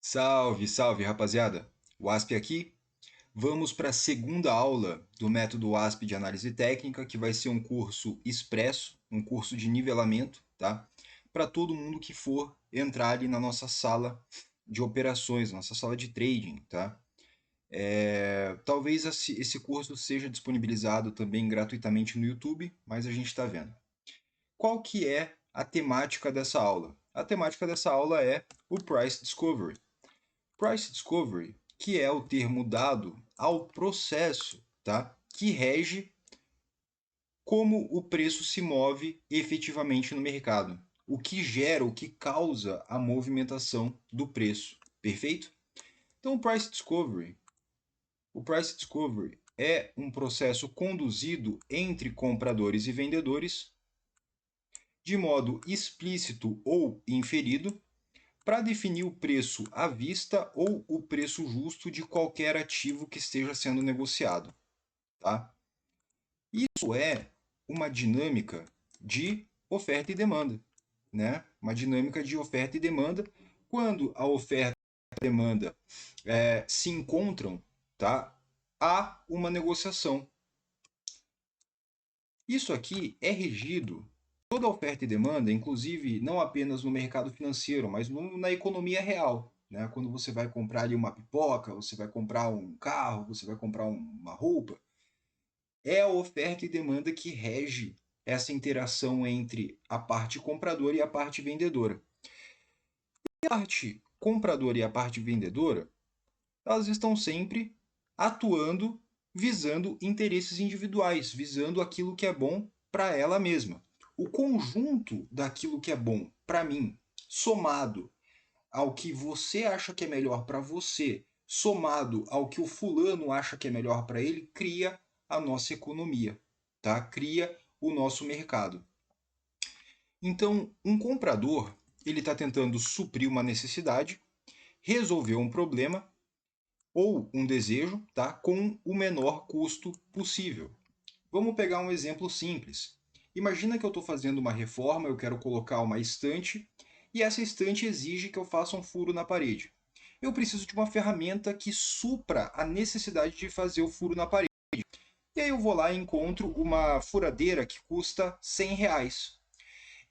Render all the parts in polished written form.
Salve, salve, rapaziada. WASP aqui. Vamos para a segunda aula do método WASP de análise técnica, que vai ser um curso expresso, um curso de nivelamento, tá? Para todo mundo que for entrar ali na nossa sala de operações, nossa sala de trading, tá? Talvez esse curso seja disponibilizado também gratuitamente no YouTube, mas a gente está vendo. Qual que é a temática dessa aula? A temática dessa aula é o Price Discovery. Price Discovery, que é o termo dado ao processo, tá? Que rege como o preço se move efetivamente no mercado. O que gera, o que causa a movimentação do preço. Perfeito? Então, o Price Discovery é um processo conduzido entre compradores e vendedores de modo explícito ou inferido para definir o preço à vista ou o preço justo de qualquer ativo que esteja sendo negociado. Tá? Isso é uma dinâmica de oferta e demanda. Né? Uma dinâmica de oferta e demanda. Quando a oferta e a demanda se encontram, tá? Há uma negociação. Isso aqui é regido, toda oferta e demanda, inclusive não apenas no mercado financeiro, mas na economia real. Né? Quando você vai comprar ali uma pipoca, você vai comprar um carro, você vai comprar uma roupa, é a oferta e demanda que rege essa interação entre a parte compradora e a parte vendedora. E a parte compradora e a parte vendedora, elas estão sempre atuando visando interesses individuais, visando aquilo que é bom para ela mesma. O conjunto daquilo que é bom para mim, somado ao que você acha que é melhor para você, somado ao que o fulano acha que é melhor para ele, cria a nossa economia, tá? Cria o nosso mercado. Então, um comprador, ele está tentando suprir uma necessidade, resolver um problema ou um desejo, tá? Com o menor custo possível. Vamos pegar um exemplo simples. Imagina que eu estou fazendo uma reforma, eu quero colocar uma estante e essa estante exige que eu faça um furo na parede. Eu preciso de uma ferramenta que supra a necessidade de fazer o furo na parede. E aí eu vou lá e encontro uma furadeira que custa R$ 100.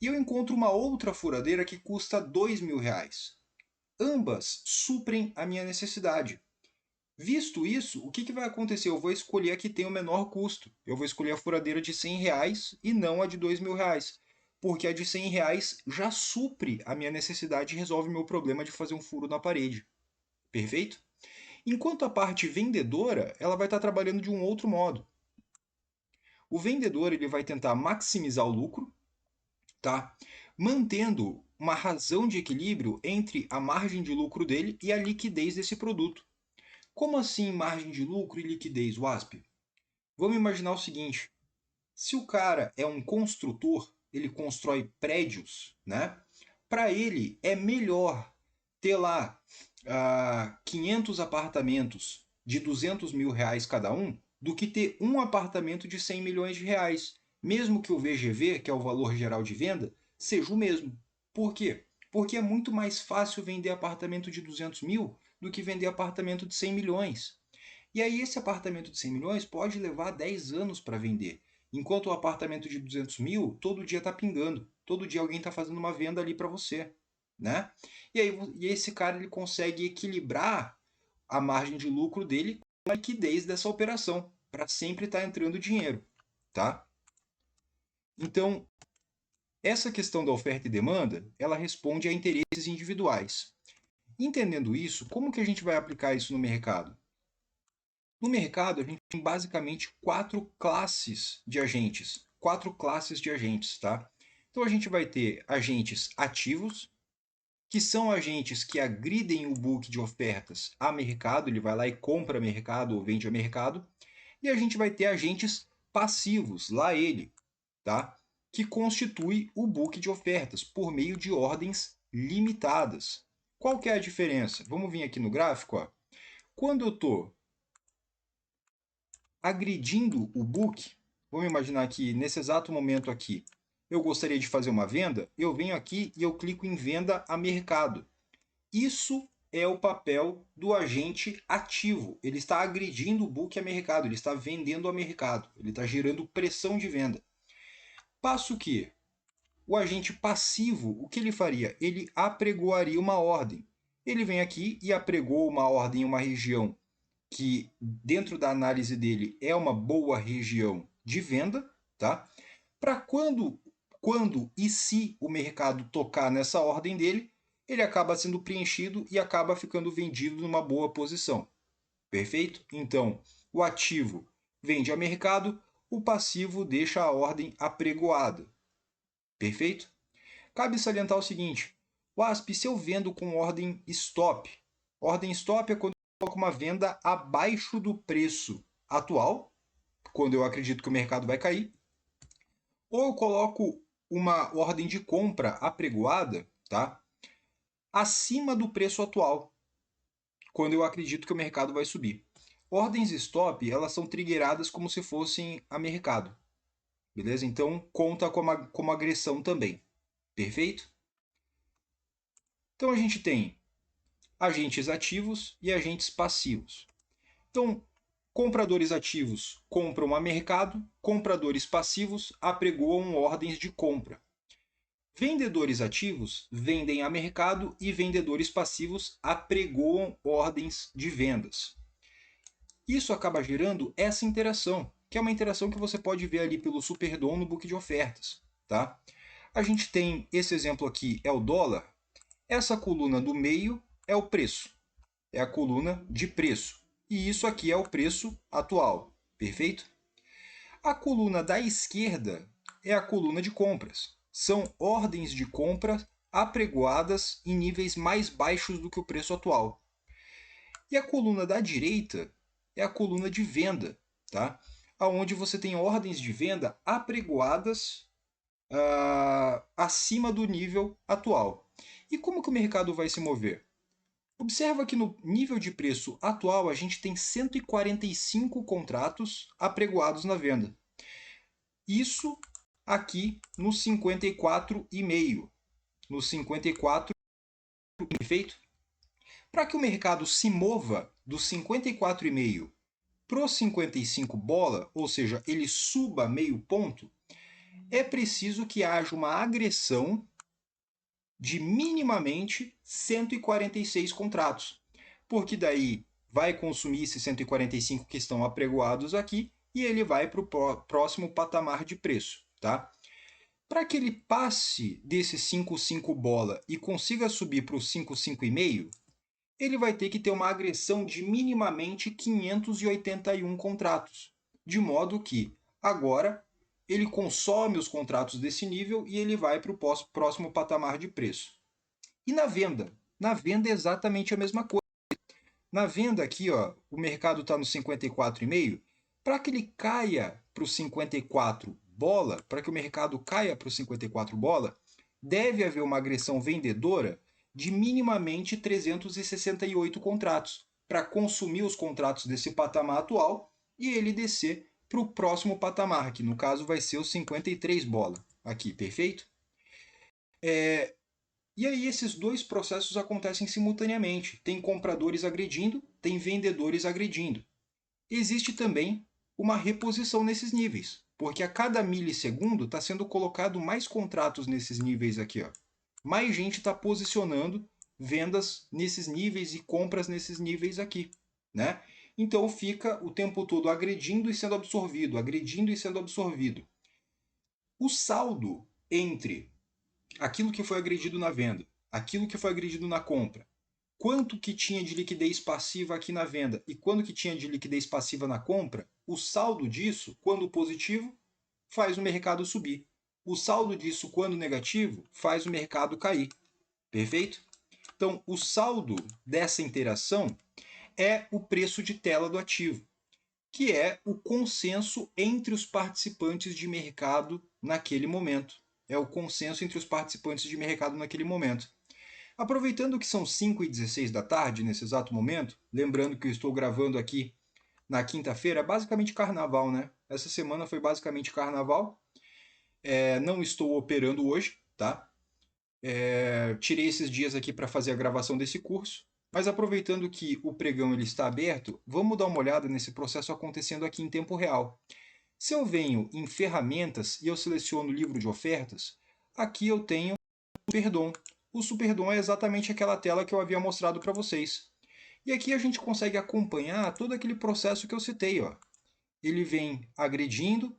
E eu encontro uma outra furadeira que custa R$ 2.000. Ambas suprem a minha necessidade. Visto isso, o que vai acontecer? Eu vou escolher a que tem o menor custo. Eu vou escolher a furadeira de R$ 100 e não a de R$ 2.000. Porque a de R$ 100 já supre a minha necessidade e resolve meu problema de fazer um furo na parede. Perfeito? Enquanto a parte vendedora, ela vai estar trabalhando de um outro modo. O vendedor ele vai tentar maximizar o lucro, tá? Mantendo uma razão de equilíbrio entre a margem de lucro dele e a liquidez desse produto. Como assim margem de lucro e liquidez, WASP? Vamos imaginar o seguinte: se o cara é um construtor, ele constrói prédios, né? Para ele é melhor ter lá 500 apartamentos de R$ 200.000 cada um do que ter um apartamento de R$ 100 milhões, mesmo que o VGV, que é o valor geral de venda, seja o mesmo. Por quê? Porque é muito mais fácil vender apartamento de 200 mil do que vender apartamento de 100 milhões. E aí esse apartamento de 100 milhões pode levar 10 anos para vender. Enquanto o apartamento de 200 mil, todo dia está pingando. Todo dia alguém está fazendo uma venda ali para você. Né? E esse cara ele consegue equilibrar a margem de lucro dele com a liquidez dessa operação, para sempre estar entrando dinheiro. Tá? Então, essa questão da oferta e demanda, ela responde a interesses individuais. Entendendo isso, como que a gente vai aplicar isso no mercado? No mercado, a gente tem basicamente quatro classes de agentes. Quatro classes de agentes, tá? Então a gente vai ter agentes ativos, que são agentes que agridem o book de ofertas a mercado, ele vai lá e compra mercado ou vende a mercado. E a gente vai ter agentes passivos, lá ele, tá? Que constitui o book de ofertas por meio de ordens limitadas. Qual que é a diferença? Vamos vir aqui no gráfico, ó. Quando eu estou agredindo o book, vamos imaginar que nesse exato momento aqui, eu gostaria de fazer uma venda, eu venho aqui e eu clico em venda a mercado. Isso é o papel do agente ativo. Ele está agredindo o book a mercado, ele está vendendo a mercado, ele está gerando pressão de venda. Passo que o agente passivo, o que ele faria? Ele apregoaria uma ordem. Ele vem aqui e apregou uma ordem em uma região que, dentro da análise dele, é uma boa região de venda, tá? Para quando e se o mercado tocar nessa ordem dele, ele acaba sendo preenchido e acaba ficando vendido numa boa posição. Perfeito? Então, o ativo vende a mercado, o passivo deixa a ordem apregoada. Perfeito? Cabe salientar o seguinte: o ASP, se eu vendo com ordem stop é quando eu coloco uma venda abaixo do preço atual, quando eu acredito que o mercado vai cair, ou eu coloco uma ordem de compra apregoada, tá? Acima do preço atual, quando eu acredito que o mercado vai subir. Ordens stop, elas são triggeradas como se fossem a mercado, beleza? Então conta como agressão também, perfeito? Então a gente tem agentes ativos e agentes passivos. Então, compradores ativos compram a mercado, compradores passivos apregoam ordens de compra. Vendedores ativos vendem a mercado e vendedores passivos apregoam ordens de vendas. Isso acaba gerando essa interação, que é uma interação que você pode ver ali pelo Superdom no book de ofertas. Tá? A gente tem esse exemplo aqui, é o dólar. Essa coluna do meio é o preço, é a coluna de preço. E isso aqui é o preço atual, perfeito? A coluna da esquerda é a coluna de compras. São ordens de compra apregoadas em níveis mais baixos do que o preço atual. E a coluna da direita é a coluna de venda, tá? Onde você tem ordens de venda apregoadas acima do nível atual. E como que o mercado vai se mover? Observa que no nível de preço atual a gente tem 145 contratos apregoados na venda. Isso aqui no 54,5. No 54, perfeito? Para que o mercado se mova do 54,5 para o 55 bola, ou seja, ele suba meio ponto, é preciso que haja uma agressão de minimamente 146 contratos, porque daí vai consumir esses 145 que estão apregoados aqui e ele vai para o próximo patamar de preço. Tá? Para que ele passe desse 55 bola e consiga subir para o 55,5, ele vai ter que ter uma agressão de minimamente 581 contratos, de modo que agora ele consome os contratos desse nível e ele vai para o próximo patamar de preço. E na venda? Na venda é exatamente a mesma coisa. Na venda aqui, ó, o mercado está no 54,5. Para que ele caia para o 54 bola, para que o mercado caia para o 54 bola, deve haver uma agressão vendedora de minimamente 368 contratos, para consumir os contratos desse patamar atual e ele descer para o próximo patamar, que no caso vai ser o 53 bola. Aqui, perfeito? E aí esses dois processos acontecem simultaneamente. Tem compradores agredindo, tem vendedores agredindo. Existe também uma reposição nesses níveis, porque a cada milissegundo está sendo colocado mais contratos nesses níveis aqui. Ó. Mais gente está posicionando vendas nesses níveis e compras nesses níveis aqui. Né? Então fica o tempo todo agredindo e sendo absorvido, agredindo e sendo absorvido. O saldo entre aquilo que foi agredido na venda, aquilo que foi agredido na compra, quanto que tinha de liquidez passiva aqui na venda e quanto que tinha de liquidez passiva na compra, o saldo disso, quando positivo, faz o mercado subir. O saldo disso, quando negativo, faz o mercado cair. Perfeito? Então, o saldo dessa interação é o preço de tela do ativo, que é o consenso entre os participantes de mercado naquele momento. É o consenso entre os participantes de mercado naquele momento. Aproveitando que são 5h16 da tarde, nesse exato momento, lembrando que eu estou gravando aqui na quinta-feira, basicamente carnaval, né? Essa semana foi basicamente carnaval. Não estou operando hoje, tá? Tirei esses dias aqui para fazer a gravação desse curso. Mas aproveitando que o pregão ele está aberto, vamos dar uma olhada nesse processo acontecendo aqui em tempo real. Se eu venho em ferramentas e eu seleciono o livro de ofertas, aqui eu tenho o Superdom. O Superdom é exatamente aquela tela que eu havia mostrado para vocês. E aqui a gente consegue acompanhar todo aquele processo que eu citei. Ó. Ele vem agredindo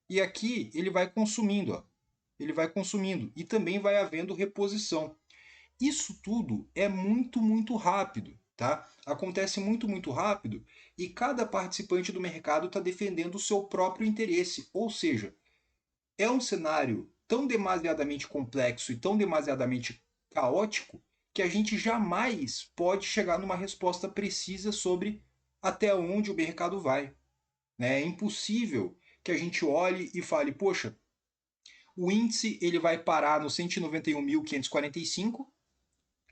e aqui ele vai consumindo. Ó. Ele vai consumindo e também vai havendo reposição. Isso tudo é muito, muito rápido, tá? Acontece muito, muito rápido e cada participante do mercado está defendendo o seu próprio interesse. Ou seja, é um cenário tão demasiadamente complexo e tão demasiadamente caótico que a gente jamais pode chegar numa resposta precisa sobre até onde o mercado vai. Né? É impossível que a gente olhe e fale, poxa, o índice ele vai parar no 191.545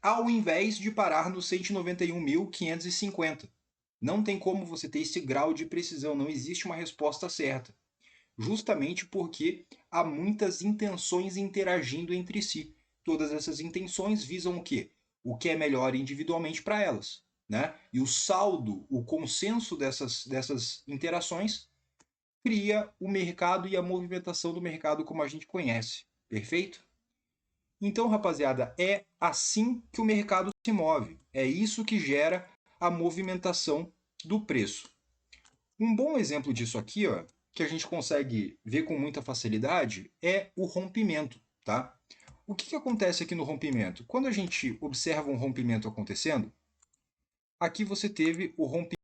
ao invés de parar no 191.550. Não tem como você ter esse grau de precisão, não existe uma resposta certa. Justamente porque há muitas intenções interagindo entre si. Todas essas intenções visam o quê? O que é melhor individualmente para elas. Né? E o saldo, o consenso dessas interações cria o mercado e a movimentação do mercado como a gente conhece. Perfeito? Então, rapaziada, é assim que o mercado se move. É isso que gera a movimentação do preço. Um bom exemplo disso aqui, ó, que a gente consegue ver com muita facilidade, é o rompimento. Tá? O que acontece aqui no rompimento? Quando a gente observa um rompimento acontecendo, aqui você teve o rompimento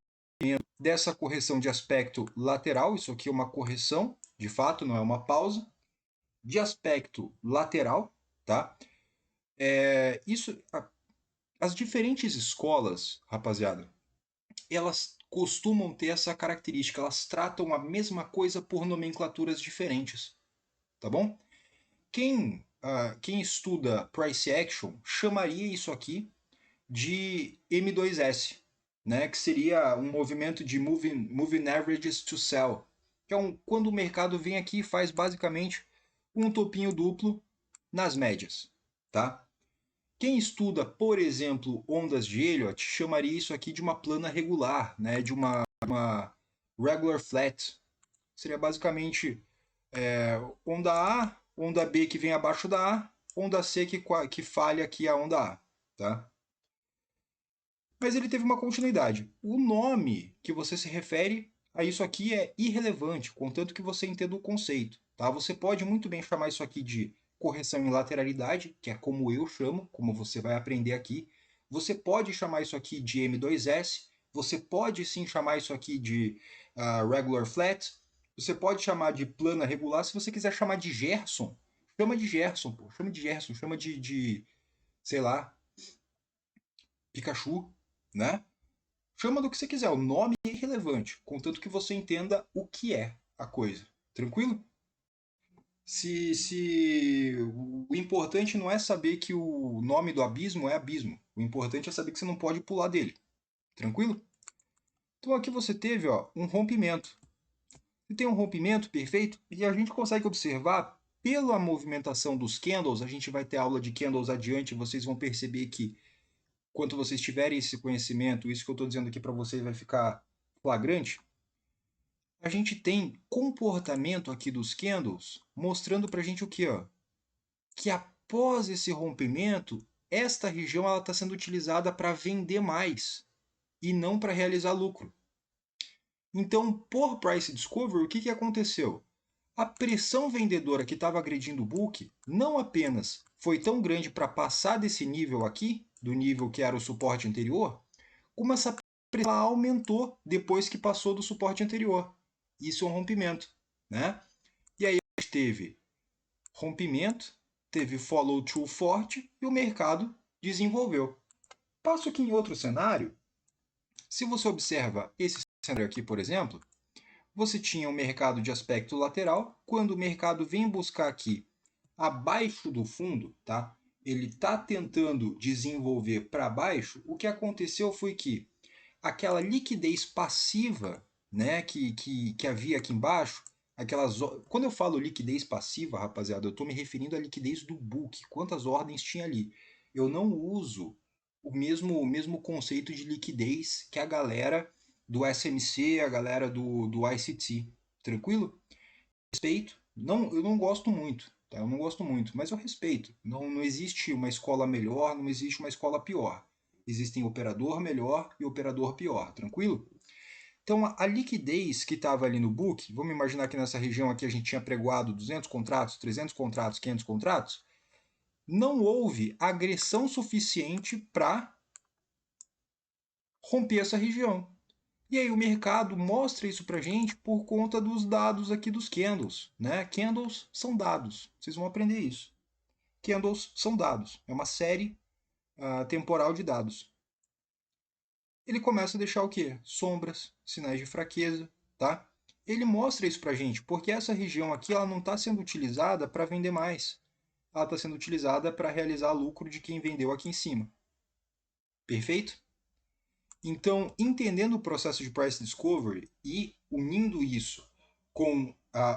dessa correção de aspecto lateral, isso aqui é uma correção, de fato, não é uma pausa, de aspecto lateral, tá? As diferentes escolas, rapaziada, elas costumam ter essa característica, elas tratam a mesma coisa por nomenclaturas diferentes, tá bom? Quem estuda price action chamaria isso aqui de M2S, né, que seria um movimento de moving averages to sell, que é quando o mercado vem aqui e faz basicamente um topinho duplo nas médias, tá? Quem estuda, por exemplo, ondas de Elliott, chamaria isso aqui de uma plana regular, né, de uma regular flat. Seria basicamente onda A, onda B que vem abaixo da A, onda C que falha aqui a onda A. Tá? Mas ele teve uma continuidade. O nome que você se refere a isso aqui é irrelevante, contanto que você entenda o conceito. Tá? Você pode muito bem chamar isso aqui de correção em lateralidade, que é como eu chamo, como você vai aprender aqui. Você pode chamar isso aqui de M2S, você pode sim chamar isso aqui de regular flat, você pode chamar de plana regular, se você quiser chamar de Gerson, chama de Gerson, pô. Chama de Gerson, chama de sei lá, Pikachu, né? Chama do que você quiser, o nome é irrelevante, contanto que você entenda o que é a coisa. Tranquilo? Se o importante não é saber que o nome do abismo é abismo. O importante é saber que você não pode pular dele. Tranquilo? Então aqui você teve ó, um rompimento. Você tem um rompimento perfeito e a gente consegue observar pela movimentação dos candles, a gente vai ter aula de candles adiante, vocês vão perceber que quando vocês tiverem esse conhecimento, isso que eu estou dizendo aqui para vocês vai ficar flagrante. A gente tem comportamento aqui dos candles mostrando para a gente o que? Ó? Que após esse rompimento, esta região está sendo utilizada para vender mais e não para realizar lucro. Então, por price discovery, o que aconteceu? A pressão vendedora que estava agredindo o book não apenas foi tão grande para passar desse nível aqui, do nível que era o suporte anterior, como essa pressão aumentou depois que passou do suporte anterior. Isso é um rompimento. Né? E aí a gente teve rompimento, teve follow-through forte e o mercado desenvolveu. Passo aqui em outro cenário. Se você observa esse cenário aqui, por exemplo, você tinha um mercado de aspecto lateral. Quando o mercado vem buscar aqui abaixo do fundo, tá? Ele está tentando desenvolver para baixo. O que aconteceu foi que aquela liquidez passiva, né, que havia aqui embaixo, quando eu falo liquidez passiva, rapaziada, eu estou me referindo à liquidez do book, quantas ordens tinha ali. Eu não uso o mesmo conceito de liquidez que a galera do SMC, a galera do ICT. Tranquilo? Respeito. Não, eu não gosto muito, tá? Eu não gosto muito, mas eu respeito. Não existe uma escola melhor, não existe uma escola pior. Existem operador melhor e operador pior, tranquilo? Então, a liquidez que estava ali no book, vamos imaginar que nessa região aqui a gente tinha pregoado 200 contratos, 300 contratos, 500 contratos, não houve agressão suficiente para romper essa região. E aí o mercado mostra isso para a gente por conta dos dados aqui dos candles, né? Candles são dados, vocês vão aprender isso. Candles são dados, é uma série temporal de dados. Ele começa a deixar o quê? Sombras, sinais de fraqueza, tá? Ele mostra isso para a gente, porque essa região aqui ela não está sendo utilizada para vender mais. Ela está sendo utilizada para realizar lucro de quem vendeu aqui em cima. Perfeito? Então, entendendo o processo de price discovery e unindo isso com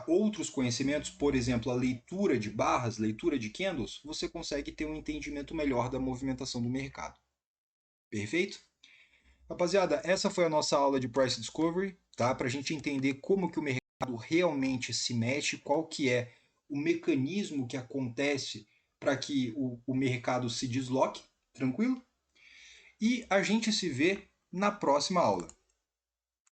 outros conhecimentos, por exemplo, a leitura de barras, leitura de candles, você consegue ter um entendimento melhor da movimentação do mercado. Perfeito? Rapaziada, essa foi a nossa aula de price discovery, tá? Para a gente entender como que o mercado realmente se mexe, qual que é o mecanismo que acontece para que o mercado se desloque, tranquilo? E a gente se vê na próxima aula.